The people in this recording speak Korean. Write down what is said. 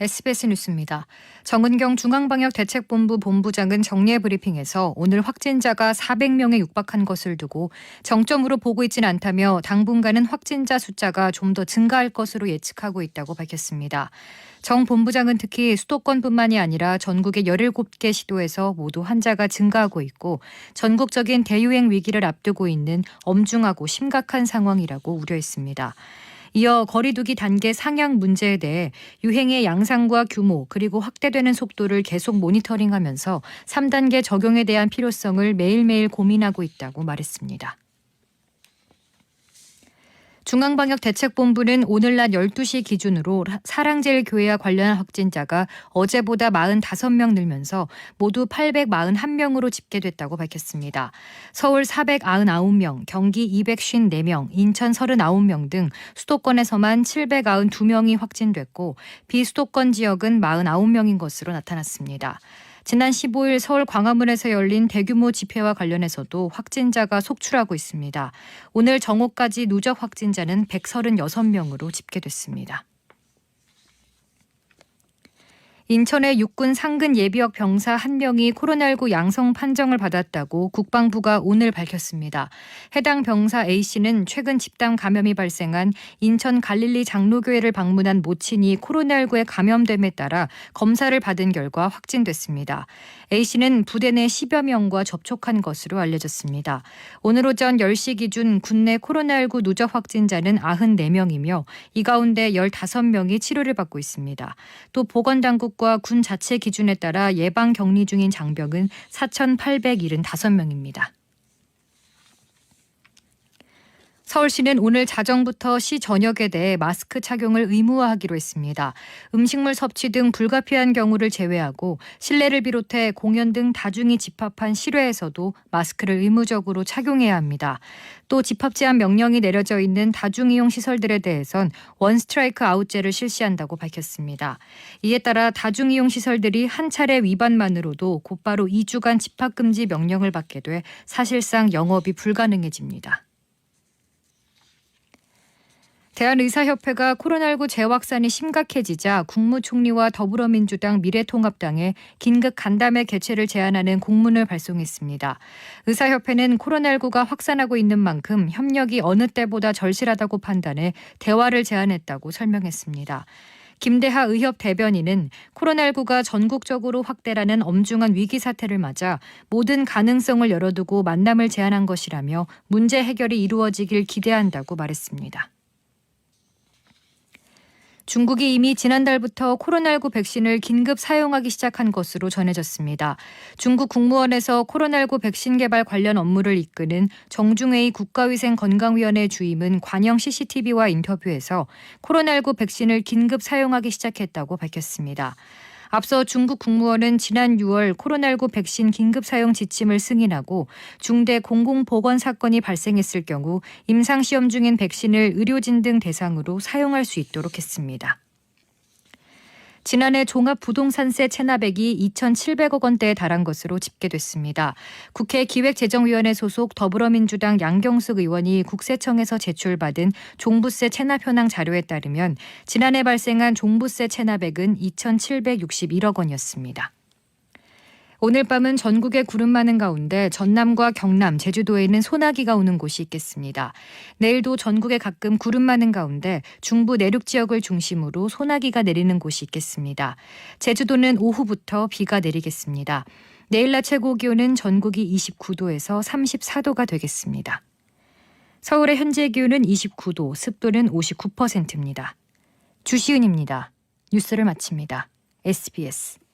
SBS 뉴스입니다. 정은경 중앙방역대책본부 본부장은 정례 브리핑에서 오늘 확진자가 400명에 육박한 것을 두고 정점으로 보고 있진 않다며 당분간은 확진자 숫자가 좀 더 증가할 것으로 예측하고 있다고 밝혔습니다. 정 본부장은 특히 수도권뿐만이 아니라 전국의 17개 시도에서 모두 환자가 증가하고 있고 전국적인 대유행 위기를 앞두고 있는 엄중하고 심각한 상황이라고 우려했습니다. 이어 거리두기 단계 상향 문제에 대해 유행의 양상과 규모 그리고 확대되는 속도를 계속 모니터링하면서 3단계 적용에 대한 필요성을 매일매일 고민하고 있다고 말했습니다. 중앙방역대책본부는 오늘 낮 12시 기준으로 사랑제일교회와 관련한 확진자가 어제보다 45명 늘면서 모두 841명으로 집계됐다고 밝혔습니다. 서울 499명, 경기 254명, 인천 39명 등 수도권에서만 792명이 확진됐고 비수도권 지역은 49명인 것으로 나타났습니다. 지난 15일 서울 광화문에서 열린 대규모 집회와 관련해서도 확진자가 속출하고 있습니다. 오늘 정오까지 누적 확진자는 136명으로 집계됐습니다. 인천의 육군 상근 예비역 병사 1명이 코로나19 양성 판정을 받았다고 국방부가 오늘 밝혔습니다. 해당 병사 A씨는 최근 집단 감염이 발생한 인천 갈릴리 장로교회를 방문한 모친이 코로나19에 감염됨에 따라 검사를 받은 결과 확진됐습니다. A씨는 부대 내 10여 명과 접촉한 것으로 알려졌습니다. 오늘 오전 10시 기준 국내 코로나19 누적 확진자는 94명이며 이 가운데 15명이 치료를 받고 있습니다. 또 보건당국 과 군 자체 기준에 따라 예방 격리 중인 장병은 4,875명입니다. 서울시는 오늘 자정부터 시 전역에 대해 마스크 착용을 의무화하기로 했습니다. 음식물 섭취 등 불가피한 경우를 제외하고 실내를 비롯해 공연 등 다중이 집합한 실외에서도 마스크를 의무적으로 착용해야 합니다. 또 집합 제한 명령이 내려져 있는 다중이용 시설들에 대해선 원 스트라이크 아웃제를 실시한다고 밝혔습니다. 이에 따라 다중이용 시설들이 한 차례 위반만으로도 곧바로 2주간 집합금지 명령을 받게 돼 사실상 영업이 불가능해집니다. 대한의사협회가 코로나19 재확산이 심각해지자 국무총리와 더불어민주당 미래통합당에 긴급 간담회 개최를 제안하는 공문을 발송했습니다. 의사협회는 코로나19가 확산하고 있는 만큼 협력이 어느 때보다 절실하다고 판단해 대화를 제안했다고 설명했습니다. 김대하 의협 대변인은 코로나19가 전국적으로 확대라는 엄중한 위기 사태를 맞아 모든 가능성을 열어두고 만남을 제안한 것이라며 문제 해결이 이루어지길 기대한다고 말했습니다. 중국이 이미 지난달부터 코로나19 백신을 긴급 사용하기 시작한 것으로 전해졌습니다. 중국 국무원에서 코로나19 백신 개발 관련 업무를 이끄는 정중회의 국가위생건강위원회 주임은 관영 CCTV와 인터뷰에서 코로나19 백신을 긴급 사용하기 시작했다고 밝혔습니다. 앞서 중국 국무원은 지난 6월 코로나19 백신 긴급 사용 지침을 승인하고 중대 공공보건 사건이 발생했을 경우 임상시험 중인 백신을 의료진 등 대상으로 사용할 수 있도록 했습니다. 지난해 종합부동산세 체납액이 2,700억 원대에 달한 것으로 집계됐습니다. 국회 기획재정위원회 소속 더불어민주당 양경숙 의원이 국세청에서 제출받은 종부세 체납 현황 자료에 따르면 지난해 발생한 종부세 체납액은 2,761억 원이었습니다. 오늘 밤은 전국에 구름 많은 가운데 전남과 경남, 제주도에는 소나기가 오는 곳이 있겠습니다. 내일도 전국에 가끔 구름 많은 가운데 중부 내륙 지역을 중심으로 소나기가 내리는 곳이 있겠습니다. 제주도는 오후부터 비가 내리겠습니다. 내일 낮 최고 기온은 전국이 29도에서 34도가 되겠습니다. 서울의 현재 기온은 29도, 습도는 59%입니다. 주시은입니다. 뉴스를 마칩니다. SBS